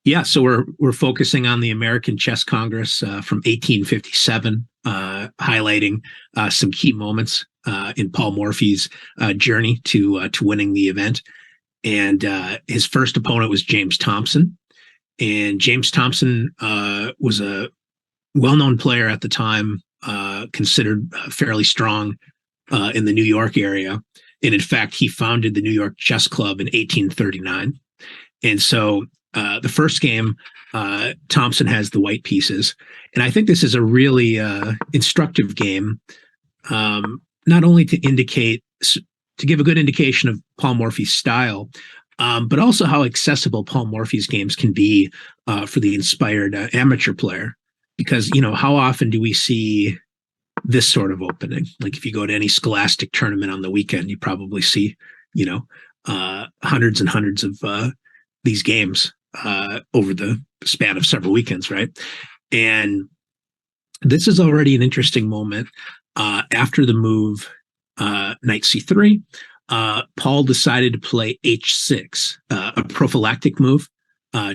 Yeah, so we're focusing on the American Chess Congress from 1857, highlighting some key moments in Paul Morphy's journey to winning the event. And his first opponent was James Thompson, and James Thompson was a well-known player at the time, considered fairly strong in the New York area. And in fact, he founded the New York Chess Club in 1839. And so the first game, Thompson has the white pieces. And I think this is a really instructive game, not only to give a good indication of Paul Morphy's style, but also how accessible Paul Morphy's games can be for the inspired amateur player. Because, how often do we see this sort of opening? Like if you go to any scholastic tournament on the weekend, you probably see, hundreds and hundreds of these games over the span of several weekends, right? And this is already an interesting moment. After the move knight c3, Paul decided to play h6, a prophylactic move,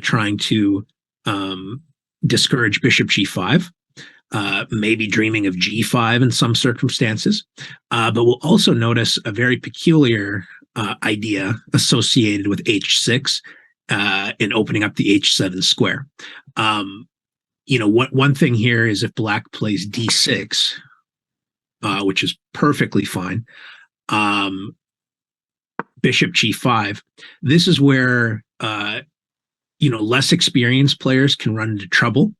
trying to discourage bishop g5, maybe dreaming of g5 in some circumstances. But we'll also notice a very peculiar idea associated with h6 in opening up the h7 square. One thing here is if black plays d6, which is perfectly fine, bishop g5, this is where less experienced players can run into trouble.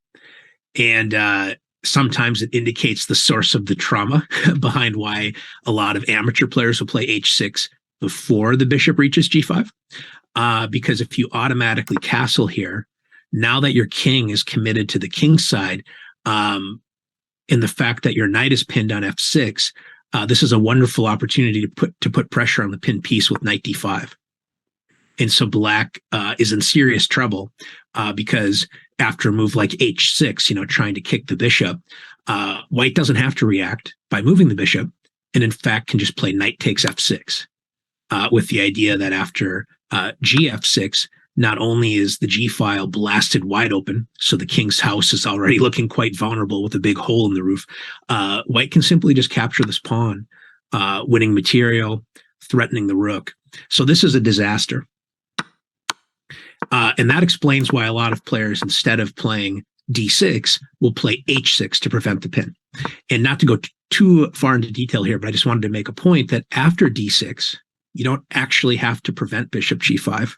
And sometimes it indicates the source of the trauma behind why a lot of amateur players will play h6 before the bishop reaches g5. Because if you automatically castle here, now that your king is committed to the king's side, in the fact that your knight is pinned on f6, this is a wonderful opportunity to put pressure on the pinned piece with knight d5. And so black is in serious trouble because after a move like h6, trying to kick the bishop, white doesn't have to react by moving the bishop, and in fact can just play knight takes f6, with the idea that after gf6, not only is the g file blasted wide open, so the king's house is already looking quite vulnerable with a big hole in the roof, white can simply just capture this pawn, winning material, threatening the rook. So this is a disaster. And that explains why a lot of players, instead of playing d6, will play h6 to prevent the pin. And not to go too far into detail here, but I just wanted to make a point that after d6, you don't actually have to prevent bishop g5.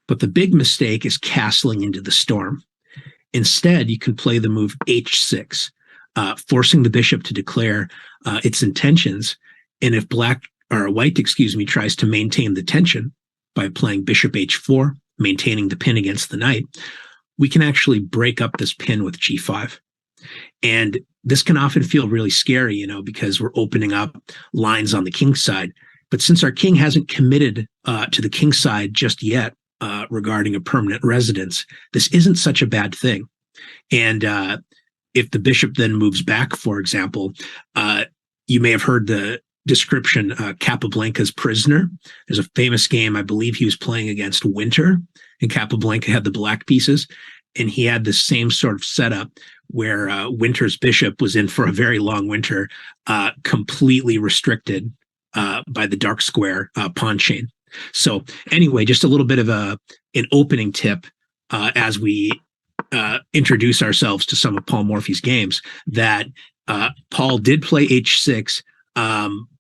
But the big mistake is castling into the storm. Instead, you can play the move h6, forcing the bishop to declare its intentions. And if white tries to maintain the tension by playing bishop h4, maintaining the pin against the knight, we can actually break up this pin with g5. And this can often feel really scary, because we're opening up lines on the king's side. But since our king hasn't committed to the king's side just yet, regarding a permanent residence, this isn't such a bad thing. And if the bishop then moves back, for example, you may have heard the description, Capablanca's prisoner. There's a famous game, I believe he was playing against Winter, and Capablanca had the black pieces, and he had the same sort of setup where Winter's bishop was in for a very long winter, completely restricted by the dark square pawn chain. So anyway, just a little bit of an opening tip as we introduce ourselves to some of Paul Morphy's games, that Paul did play h6,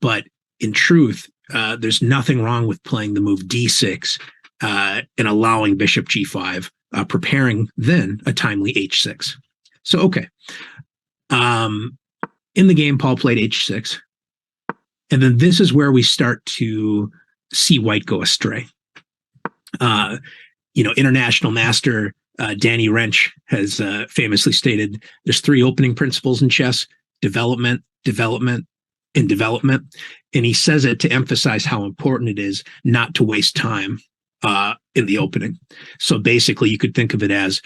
but in truth, there's nothing wrong with playing the move d6 and allowing bishop g5, preparing then a timely h6. So, okay. In the game, Paul played h6. And then this is where we start to see white go astray. International master Danny Wrench has famously stated there's three opening principles in chess: development, development, and development. And he says it to emphasize how important it is not to waste time in the opening. So basically, you could think of it as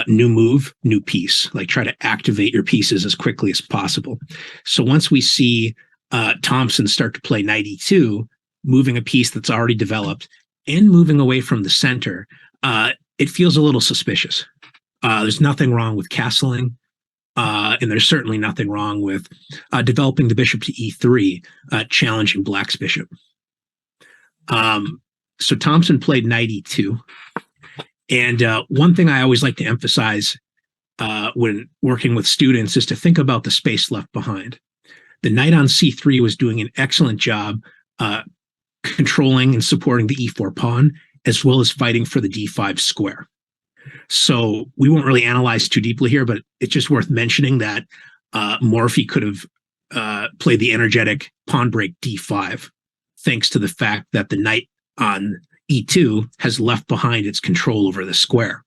new move, new piece. Like try to activate your pieces as quickly as possible. So once we see Thompson start to play knight e2, moving a piece that's already developed and moving away from the center, it feels a little suspicious. There's nothing wrong with castling, and there's certainly nothing wrong with developing the bishop to e3, challenging black's bishop. So Thompson played knight e2. And one thing I always like to emphasize when working with students is to think about the space left behind. The knight on c3 was doing an excellent job controlling and supporting the e4 pawn, as well as fighting for the d5 square. So we won't really analyze too deeply here, but it's just worth mentioning that Morphy could have played the energetic pawn break d5, thanks to the fact that the knight on e2 has left behind its control over the square.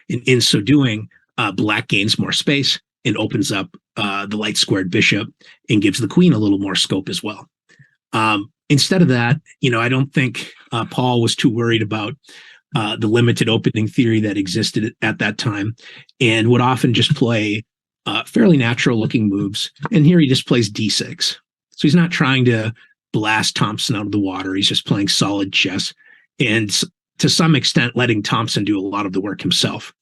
In so doing, black gains more space and opens up the light squared bishop and gives the queen a little more scope as well. Instead of that, I don't think Paul was too worried about the limited opening theory that existed at that time, and would often just play fairly natural looking moves. And here he just plays d6. So he's not trying to blast Thompson out of the water. He's just playing solid chess, and to some extent letting Thompson do a lot of the work himself.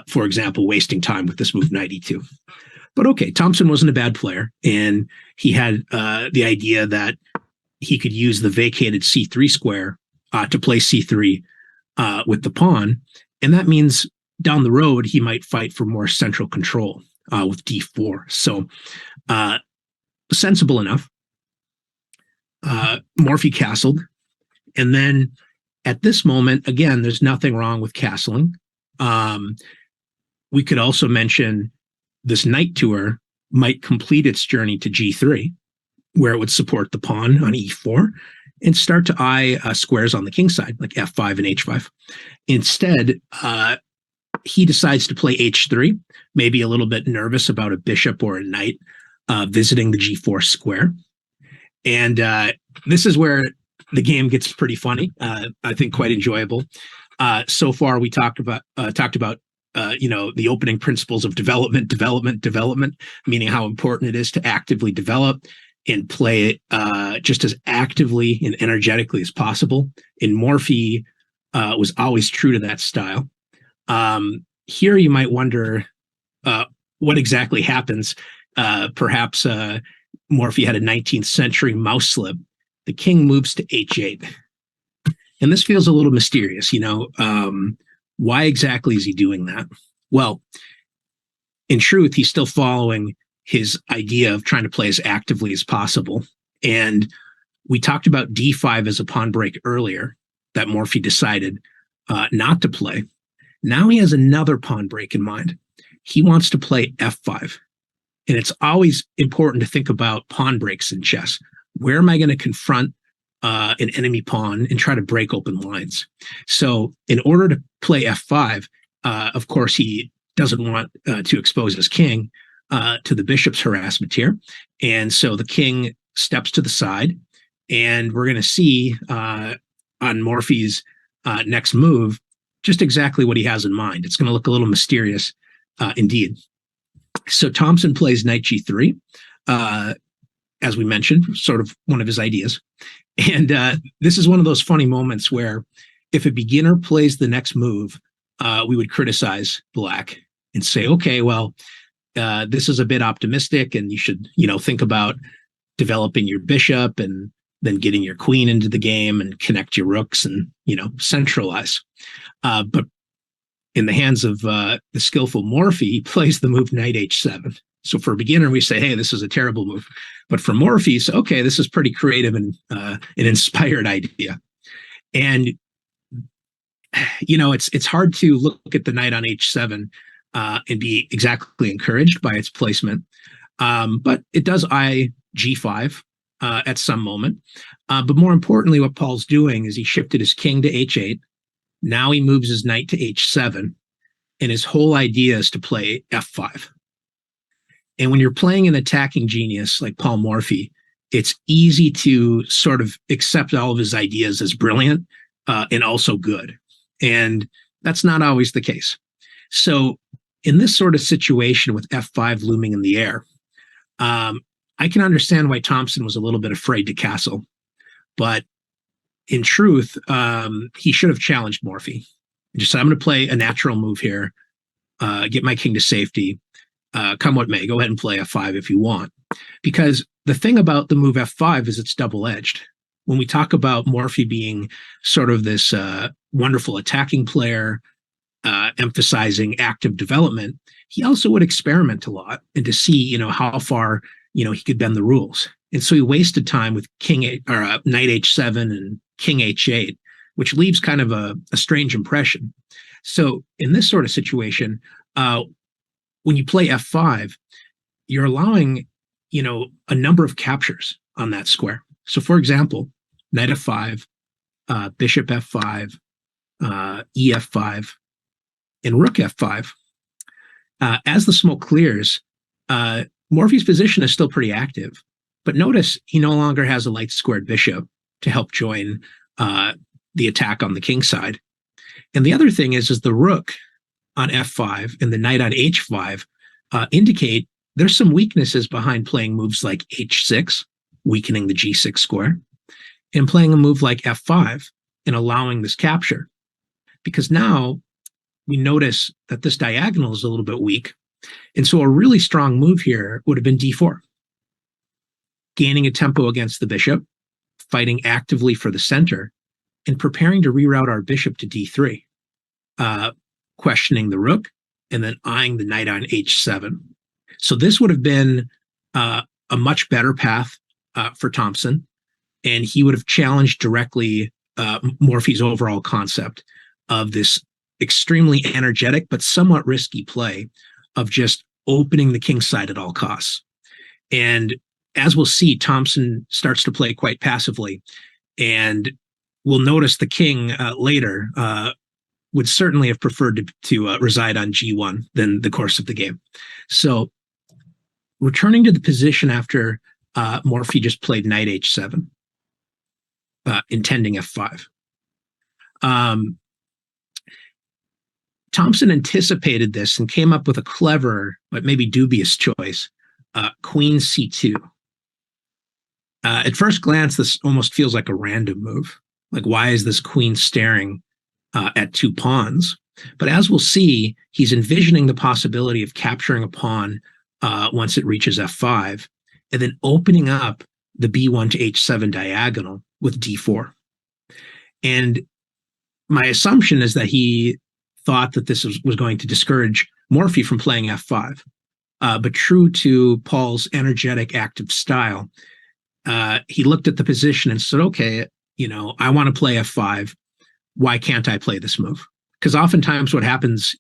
For example, wasting time with this move knight e2. But okay, Thompson wasn't a bad player, and he had the idea that he could use the vacated c3 square to play c3 with the pawn, and that means down the road he might fight for more central control with d4. So sensible enough. Morphy castled, and then at this moment, again, there's nothing wrong with castling. We could also mention this knight tour might complete its journey to g3, where it would support the pawn on e4 and start to eye squares on the king side, like f5 and h5. Instead, he decides to play h3, maybe a little bit nervous about a bishop or a knight visiting the g4 square. And this is where the game gets pretty funny. I think quite enjoyable. So far, we talked about the opening principles of development, meaning how important it is to actively develop and play just as actively and energetically as possible. And Morphy was always true to that style. Here you might wonder what exactly happens. Perhaps Morphy had a 19th century mouse slip. The king moves to h8. And this feels a little mysterious, why exactly is he doing that? Well, in truth, he's still following his idea of trying to play as actively as possible. And we talked about d5 as a pawn break earlier that Morphy decided not to play. Now he has another pawn break in mind. He wants to play f5. And it's always important to think about pawn breaks in chess. Where am I going to confront an enemy pawn and try to break open lines? So in order to play f5, of course, he doesn't want to expose his king to the bishop's harassment here. And so the king steps to the side, and we're going to see on Morphy's next move just exactly what he has in mind. It's going to look a little mysterious indeed. So Thompson plays knight g3, as we mentioned, sort of one of his ideas. And this is one of those funny moments where if a beginner plays the next move, we would criticize black and say, okay, well, this is a bit optimistic, and you should, think about developing your bishop and then getting your queen into the game and connect your rooks and, centralize. But in the hands of the skillful Morphy, he plays the move knight h7. So for a beginner, we say, hey, this is a terrible move. But for Morphy, so, okay, this is pretty creative and an inspired idea. And, it's hard to look at the knight on h7 and be exactly encouraged by its placement. But it does eye g5 at some moment. But more importantly, what Paul's doing is he shifted his king to h8. Now he moves his knight to h7. And his whole idea is to play f5. And when you're playing an attacking genius like Paul Morphy, it's easy to sort of accept all of his ideas as brilliant and also good. And that's not always the case. So in this sort of situation with f5 looming in the air, I can understand why Thompson was a little bit afraid to castle. But in truth, he should have challenged Morphy. Just said, I'm going to play a natural move here, get my king to safety, come what may. Go ahead and play f5 if you want. Because the thing about the move f5 is it's double-edged. When we talk about Morphy being sort of this wonderful attacking player, emphasizing active development, he also would experiment a lot and to see, how far, he could bend the rules. And so he wasted time with knight h7 and king h8, which leaves kind of a strange impression. So in this sort of situation, when you play f5, you're allowing, a number of captures on that square. So for example, knight f5, bishop f5, ef5, and rook f5. As the smoke clears, Morphy's position is still pretty active. But notice he no longer has a light squared bishop to help join the attack on the king side. And the other thing is the rook on f5 and the knight on h5 indicate there's some weaknesses behind playing moves like h6, weakening the g6 square, and playing a move like f5 and allowing this capture. Because now we notice that this diagonal is a little bit weak. And so a really strong move here would have been d4, gaining a tempo against the bishop, fighting actively for the center, and preparing to reroute our bishop to d3, questioning the rook, and then eyeing the knight on h7. So this would have been a much better path for Thompson, and he would have challenged directly Morphy's overall concept of this extremely energetic but somewhat risky play of just opening the king side at all costs. And as we'll see, Thompson starts to play quite passively, and we'll notice the king later would certainly have preferred to reside on g1 than the course of the game. So returning to the position after Morphy just played knight h7, intending f5. Thompson anticipated this and came up with a clever but maybe dubious choice, queen c2. At first glance, this almost feels like a random move. Like, why is this queen staring at two pawns? But as we'll see, he's envisioning the possibility of capturing a pawn once it reaches f5, and then opening up the b1 to h7 diagonal with d4. And my assumption is that he thought that this was going to discourage Morphy from playing f5. But true to Paul's energetic, active style, he looked at the position and said, okay, I want to play f5. Why can't I play this move? Because oftentimes what happens,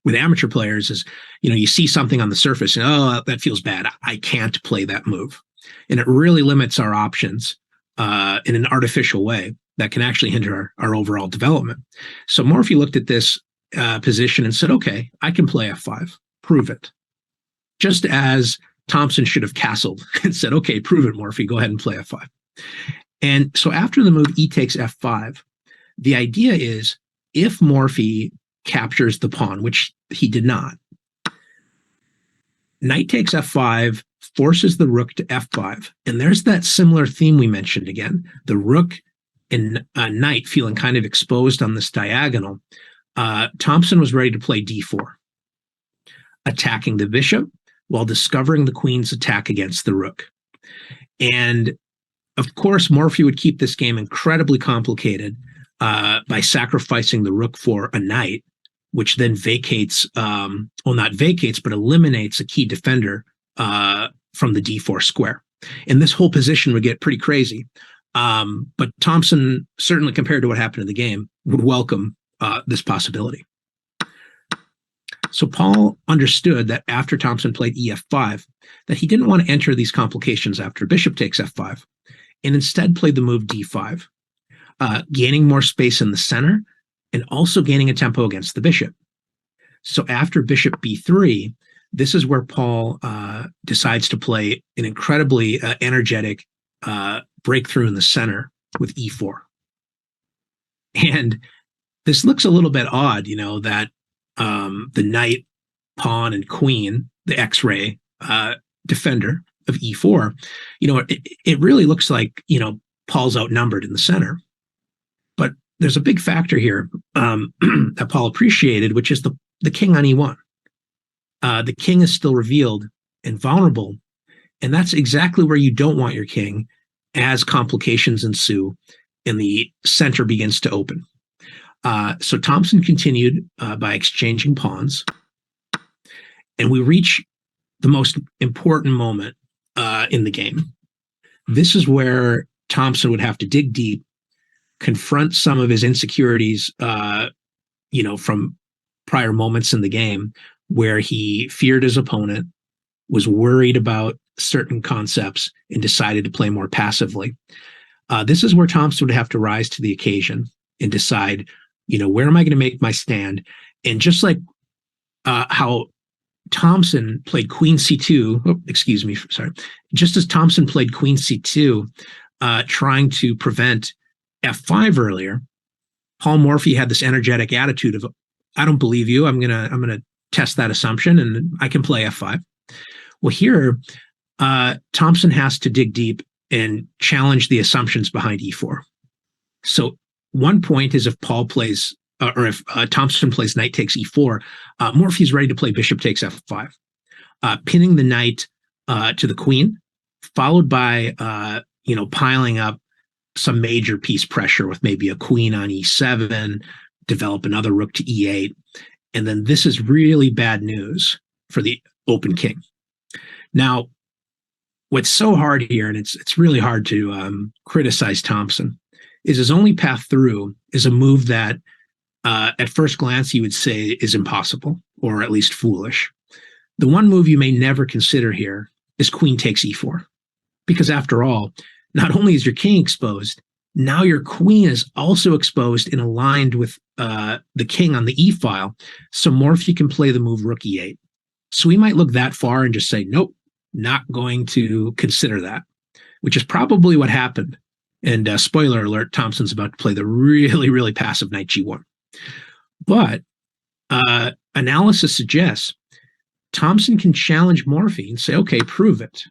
with amateur players is, you see something on the surface and, oh, that feels bad. I can't play that move. And it really limits our options in an artificial way that can actually hinder our overall development. So Morphy looked at this position and said, okay, I can play f5, prove it. Just as Thompson should have castled and said, okay, prove it, Morphy, go ahead and play f5. And so after the move e takes f5, the idea is if Morphy captures the pawn, which he did not, knight takes f5, forces the rook to f5. And there's that similar theme we mentioned again, the rook and knight feeling kind of exposed on this diagonal. Thompson was ready to play d4, attacking the bishop while discovering the queen's attack against the rook. And of course, Morphy would keep this game incredibly complicated by sacrificing the rook for a knight, which then vacates, not vacates, but eliminates a key defender from the d4 square. And this whole position would get pretty crazy. But Thompson, certainly compared to what happened in the game, would welcome this possibility. So Paul understood that after Thompson played ef5, that he didn't want to enter these complications after bishop takes f5, and instead played the move d5, gaining more space in the center and also gaining a tempo against the bishop. So after bishop b3, this is where Paul decides to play an incredibly energetic breakthrough in the center with e4. And this looks a little bit odd, that the knight, pawn, and queen, the X-ray defender of e4, it really looks like, Paul's outnumbered in the center. But there's a big factor here that Paul appreciated, which is the king on e1. The king is still revealed and vulnerable, and that's exactly where you don't want your king as complications ensue and the center begins to open. So Thompson continued by exchanging pawns, and we reach the most important moment in the game. This is where Thompson would have to dig deep, confront some of his insecurities, from prior moments in the game where he feared his opponent, was worried about certain concepts, and decided to play more passively. This is where Thompson would have to rise to the occasion and decide, where am I going to make my stand? And just like how Thompson played Queen C2, just as Thompson played Queen C2, trying to prevent F5 earlier, Paul Morphy had this energetic attitude of, I don't believe you. I'm gonna test that assumption, and I can play F5. Well, here, Thompson has to dig deep and challenge the assumptions behind E4. So one point is if Paul plays, or if Thompson plays knight takes E4, Morphy's ready to play bishop takes F5, pinning the knight to the queen, followed by piling up some major piece pressure with maybe a queen on E7, develop another rook to E8, and then this is really bad news for the open king. Now, what's so hard here, and it's really hard to criticize Thompson, is his only path through is a move that at first glance you would say is impossible, or at least foolish. The one move you may never consider here is queen takes E4, because after all, not only is your king exposed, now your queen is also exposed and aligned with the king on the E file, so Morphy can play the move rook E8. So we might look that far and just say, nope, not going to consider that, which is probably what happened. And spoiler alert, Thompson's about to play the really, really passive knight G1. But analysis suggests Thompson can challenge Morphy and say, okay, prove it.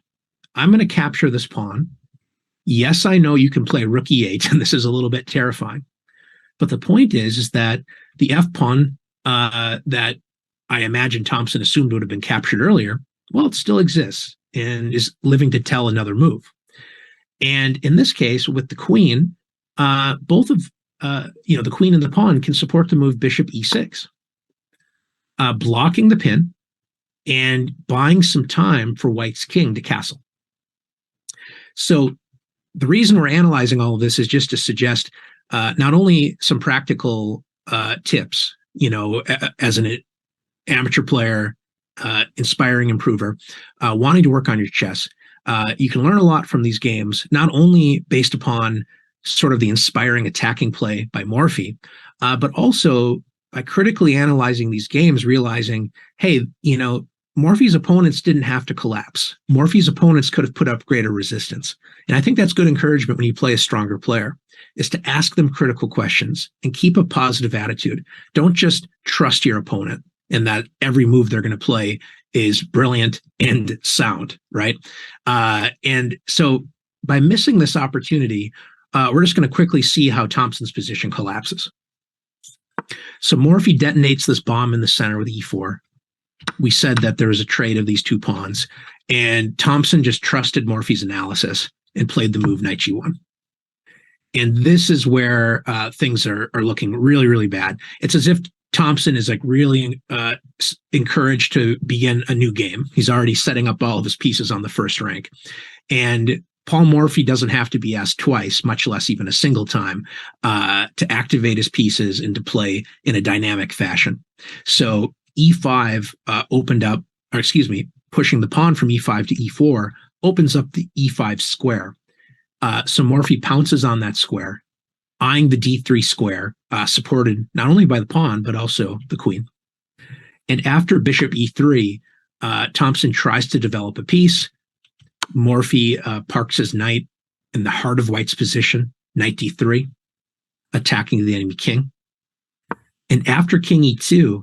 I'm going to capture this pawn. Yes, I know you can play rook E8, and this is a little bit terrifying. But the point is that the F pawn that I imagine Thompson assumed would have been captured earlier, well, it still exists and is living to tell another move. And in this case, with the queen, both of the queen and the pawn can support the move bishop E6, blocking the pin and buying some time for white's king to castle. So the reason we're analyzing all of this is just to suggest not only some practical tips, as an amateur player, inspiring improver, wanting to work on your chess. You can learn a lot from these games, not only based upon sort of the inspiring attacking play by Morphy, but also by critically analyzing these games, realizing, hey, Morphy's opponents didn't have to collapse. Morphy's opponents could have put up greater resistance. And I think that's good encouragement when you play a stronger player, is to ask them critical questions and keep a positive attitude. Don't just trust your opponent and that every move they're going to play is brilliant and sound, right? And so by missing this opportunity, we're just going to quickly see how Thompson's position collapses. So Morphy detonates this bomb in the center with E4. We said that there was a trade of these two pawns, and Thompson just trusted Morphy's analysis and played the move knight G1. And this is where things are looking really, really bad. It's as if Thompson is like really encouraged to begin a new game. He's already setting up all of his pieces on the first rank. And Paul Morphy doesn't have to be asked twice, much less even a single time, to activate his pieces and to play in a dynamic fashion. So E5 opened up, pushing the pawn from E5 to E4 opens up the E5 square. So Morphy pounces on that square, eyeing the D3 square, supported not only by the pawn, but also the queen. And after bishop E3, Thompson tries to develop a piece. Morphy parks his knight in the heart of white's position, knight D3, attacking the enemy king. And after king E2,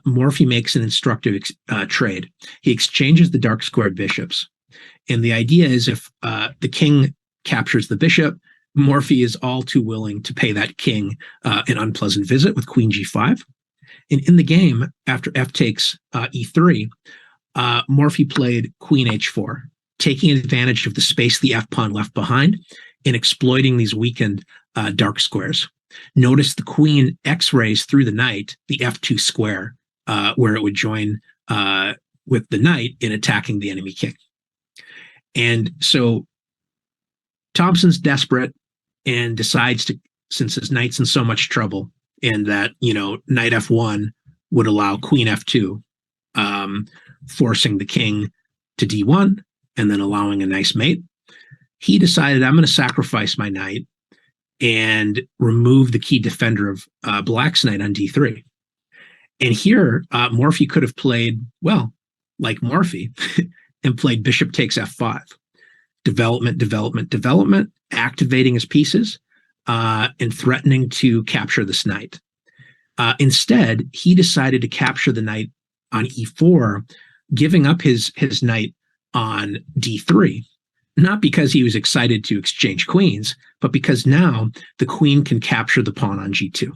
Morphy makes an instructive trade. He exchanges the dark squared bishops. And the idea is if the king captures the bishop, Morphy is all too willing to pay that king an unpleasant visit with queen g5. And in the game, after f takes e3, Morphy played queen h4, taking advantage of the space the f pawn left behind and exploiting these weakened dark squares. Notice the queen x-rays through the knight, the f2 square, where it would join with the knight in attacking the enemy king. And so Thompson's desperate and decides to, since his knight's in so much trouble, and that, knight f1 would allow queen f2, forcing the king to d1 and then allowing a nice mate. He decided, I'm going to sacrifice my knight and remove the key defender of black's knight on d3. And here, Morphy could have played, well, like Morphy, and played bishop takes f5. Development, activating his pieces, and threatening to capture this knight. Instead, he decided to capture the knight on e4, giving up his knight on d3, not because he was excited to exchange queens, but because now the queen can capture the pawn on g2,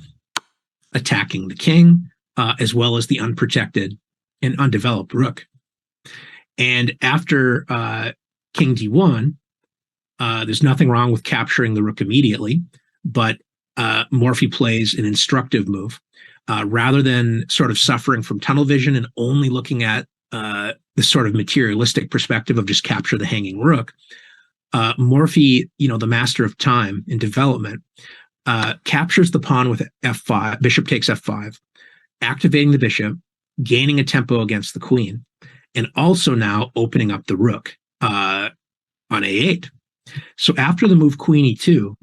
attacking the king, as well as the unprotected and undeveloped rook. And after king d1, there's nothing wrong with capturing the rook immediately, but Morphy plays an instructive move. Rather than sort of suffering from tunnel vision and only looking at the sort of materialistic perspective of just capture the hanging rook, Morphy, the master of time and development, captures the pawn with f5, bishop takes f5, activating the bishop, gaining a tempo against the queen, and also now opening up the rook on a8. So after the move queen e2,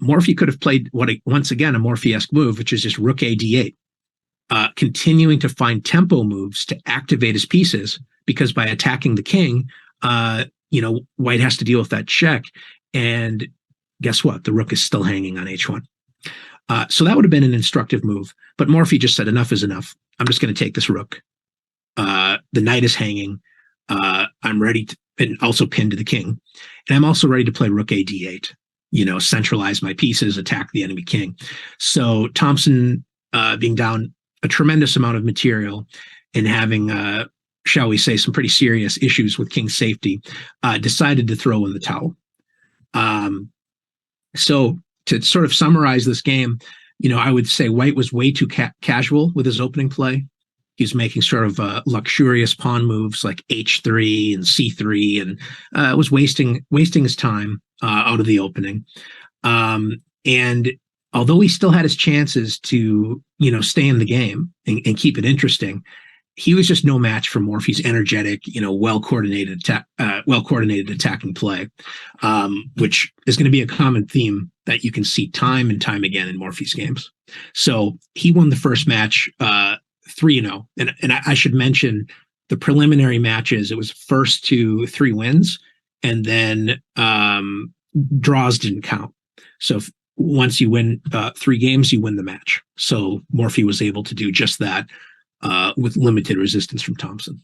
Morphy could have played once again a Morphy-esque move, which is just rook a d8, continuing to find tempo moves to activate his pieces, because by attacking the king, white has to deal with that check, and guess what? The rook is still hanging on h1. So that would have been an instructive move, but Morphy just said enough is enough. I'm just going to take this rook. The knight is hanging. I'm ready to, and also pinned to the king, and I'm also ready to play rook a d8. Centralize my pieces, attack the enemy king. So Thompson, being down a tremendous amount of material and having, shall we say, some pretty serious issues with king's safety, decided to throw in the towel. So to sort of summarize this game, I would say white was way too casual with his opening play. He was making sort of luxurious pawn moves like h3 and c3, and was wasting his time out of the opening. And although he still had his chances to, stay in the game and keep it interesting, he was just no match for Morphy's energetic, well-coordinated attacking play, which is going to be a common theme that you can see time and time again in Morphy's games. So he won the first match 3-0. And I should mention the preliminary matches, it was first to 3 wins, and then draws didn't count. So once you win 3 games, you win the match. So Morphy was able to do just that with limited resistance from Thompson.